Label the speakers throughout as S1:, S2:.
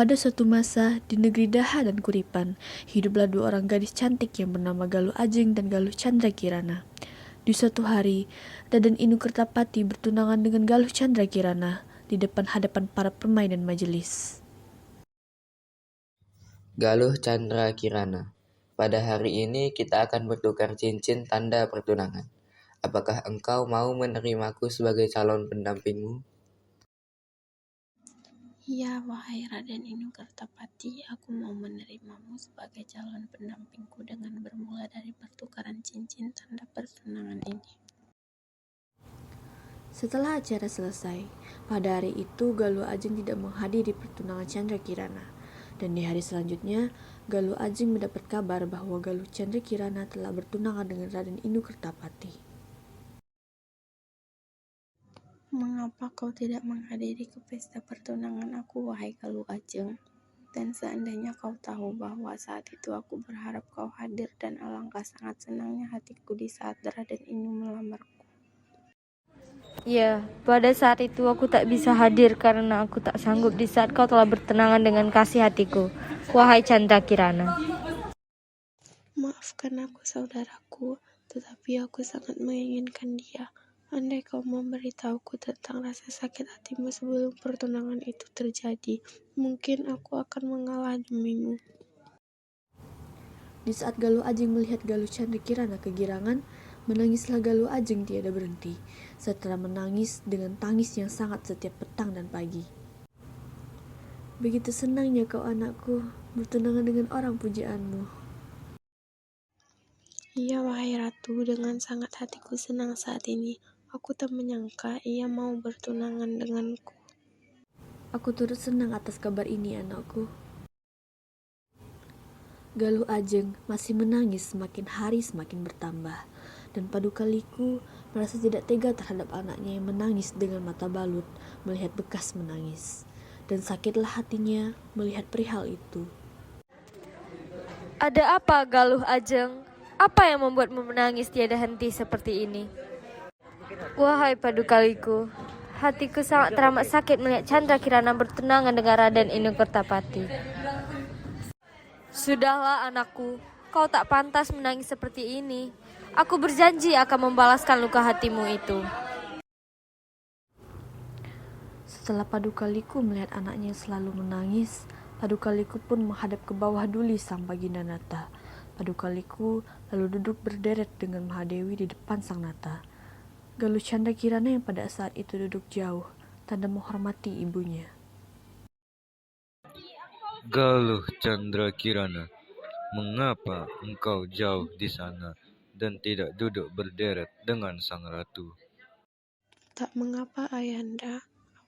S1: Pada suatu masa, di negeri Daha dan Kuripan, hiduplah dua orang gadis cantik yang bernama Galuh Ajeng dan Galuh Chandra Kirana. Di suatu hari, Raden Inu Kertapati bertunangan dengan Galuh Chandra Kirana di hadapan para permai dan majelis.
S2: Galuh Chandra Kirana, pada hari ini kita akan bertukar cincin tanda pertunangan. Apakah engkau mau menerimaku sebagai calon pendampingmu?
S3: Ya, wahai Raden Inu Kertapati, aku mau menerimamu sebagai calon pendampingku dengan bermula dari pertukaran cincin tanda pertunangan ini.
S1: Setelah acara selesai, pada hari itu Galuh Ajeng tidak menghadiri pertunangan Chandra Kirana. Dan di hari selanjutnya, Galuh Ajeng mendapat kabar bahwa Galuh Chandra Kirana telah bertunangan dengan Raden Inu Kertapati.
S3: Mengapa kau tidak menghadiri ke pesta pertunangan aku, wahai Galuh Ajeng? Dan seandainya kau tahu bahwa saat itu aku berharap kau hadir dan alangkah sangat senangnya hatiku di saat Raden Inu melamarku.
S4: Ya, pada saat itu aku tak bisa hadir karena aku tak sanggup di saat kau telah bertunangan dengan kasih hatiku, wahai Chandra Kirana.
S3: Maafkan aku, saudaraku, tetapi aku sangat menginginkan dia. Andai kau memberitahuku tentang rasa sakit hatimu sebelum pertunangan itu terjadi, mungkin aku akan mengalah demimu.
S1: Di saat Galuh Ajeng melihat Galuh Chandra Kirana kegirangan, menangislah Galuh Ajeng tiada berhenti, setelah menangis dengan tangis yang sangat setiap petang dan pagi. Begitu senangnya kau anakku, bertunangan dengan orang pujaanmu.
S3: Iya, wahai ratu, dengan sangat hatiku senang saat ini. Aku tak menyangka ia mau bertunangan denganku.
S1: Aku turut senang atas kabar ini, anakku. Galuh Ajeng masih menangis, semakin hari semakin bertambah. Dan Padukaliku merasa tidak tega terhadap anaknya yang menangis dengan mata balut melihat bekas menangis. Dan sakitlah hatinya melihat perihal itu.
S4: Ada apa, Galuh Ajeng? Apa yang membuatmu menangis tiada henti seperti ini? Wahai Padukaliku, hatiku sangat teramat sakit melihat Chandra Kirana bertunangan dengan Raden Inu Kertapati. Sudahlah anakku, kau tak pantas menangis seperti ini. Aku berjanji akan membalaskan luka hatimu itu.
S1: Setelah Padukaliku melihat anaknya yang selalu menangis, Padukaliku pun menghadap ke bawah duli sang Baginda Nata. Padukaliku lalu duduk berderet dengan Mahadewi di depan sang Nata. Galuh Chandra Kirana yang pada saat itu duduk jauh, tanda menghormati ibunya.
S5: Galuh Chandra Kirana, mengapa engkau jauh di sana dan tidak duduk berderet dengan sang ratu?
S3: Tak mengapa, Ayanda.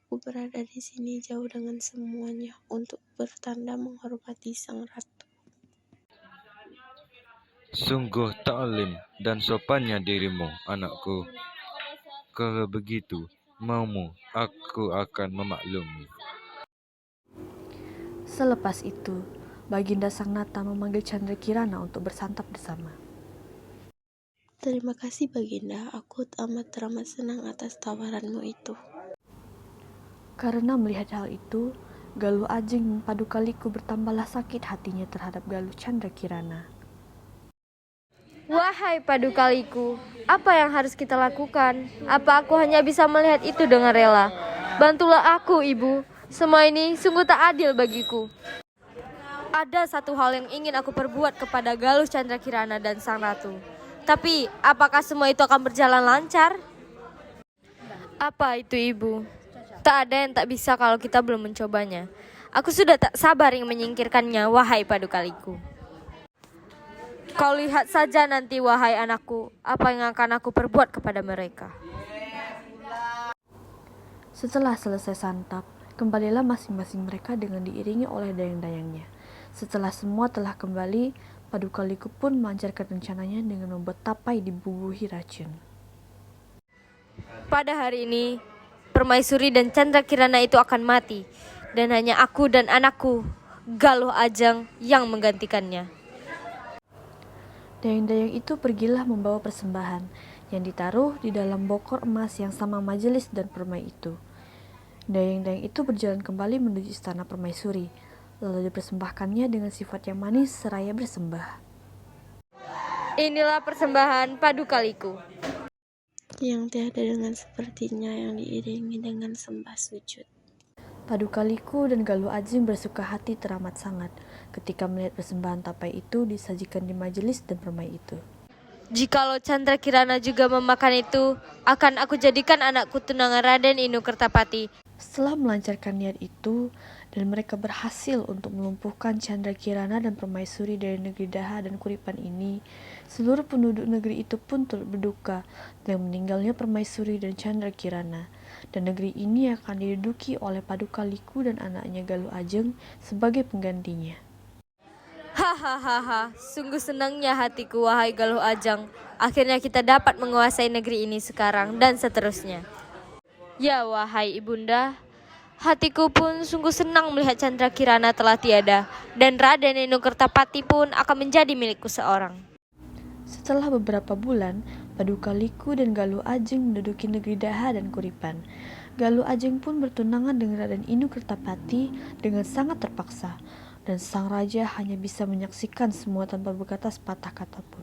S3: Aku berada di sini jauh dengan semuanya untuk bertanda menghormati sang ratu.
S5: Sungguh ta'lim dan sopannya dirimu, anakku. Kalau begitu, maumu aku akan memaklumi.
S1: Selepas itu, Baginda Sang Nata memanggil Chandra Kirana untuk bersantap bersama.
S3: Terima kasih, Baginda. Aku teramat senang atas tawaranmu itu.
S1: Karena melihat hal itu, Galuh Ajeng dan Padukaliku bertambahlah sakit hatinya terhadap Galuh Chandra Kirana.
S4: Wahai Padukaliku, apa yang harus kita lakukan? Apa aku hanya bisa melihat itu dengan rela? Bantulah aku, Ibu. Semua ini sungguh tak adil bagiku. Ada satu hal yang ingin aku perbuat kepada Galuh Chandra Kirana dan Sang Ratu. Tapi, apakah semua itu akan berjalan lancar? Apa itu, Ibu? Tak ada yang tak bisa kalau kita belum mencobanya. Aku sudah tak sabar ingin menyingkirkannya, wahai Padukaliku. Kau lihat saja nanti, wahai anakku, apa yang akan aku perbuat kepada mereka.
S1: Setelah selesai santap, kembalilah masing-masing mereka dengan diiringi oleh dayang-dayangnya. Setelah semua telah kembali, Padukaliku pun melancarkan rencananya dengan membuat tapai dibubuhi racun.
S4: Pada hari ini, Permaisuri dan Chandra Kirana itu akan mati, dan hanya aku dan anakku, Galuh Ajeng, yang menggantikannya.
S1: Dayang-dayang itu pergilah membawa persembahan yang ditaruh di dalam bokor emas yang sama majelis dan permai itu. Dayang-dayang itu berjalan kembali menuju istana permaisuri. lalu dipersembahkannya dengan sifat yang manis seraya bersembah.
S4: Inilah persembahan Paduka Liku.
S3: yang tiada dengan sepertinya, yang diiringi dengan sembah sujud.
S1: Paduka Liku dan Galuh Ajeng bersuka hati teramat sangat ketika melihat persembahan tapai itu disajikan di majelis dan permai itu.
S4: Jikalau Chandra Kirana juga memakan itu, akan aku jadikan anakku tunangan Raden Inu Kertapati.
S1: Setelah melancarkan niat itu, dan mereka berhasil untuk melumpuhkan Chandra Kirana dan permaisuri dari negeri Daha dan Kuripan ini, seluruh penduduk negeri itu pun turut berduka dengan meninggalnya permaisuri dan Chandra Kirana, dan negeri ini akan diduduki oleh Paduka Liku dan anaknya Galuh Ajeng sebagai penggantinya.
S4: Hahaha, sungguh senangnya hatiku wahai Galuh Ajeng. Akhirnya kita dapat menguasai negeri ini sekarang dan seterusnya. Ya wahai ibunda, hatiku pun sungguh senang melihat Chandra Kirana telah tiada, dan Raden Inu Kertapati pun akan menjadi milikku seorang.
S1: Setelah beberapa bulan, Paduka Liku dan Galuh Ajeng menduduki negeri Daha dan Kuripan. Galuh Ajeng pun bertunangan dengan Raden Inu Kertapati dengan sangat terpaksa, dan sang raja hanya bisa menyaksikan semua tanpa berkata sepatah kata pun.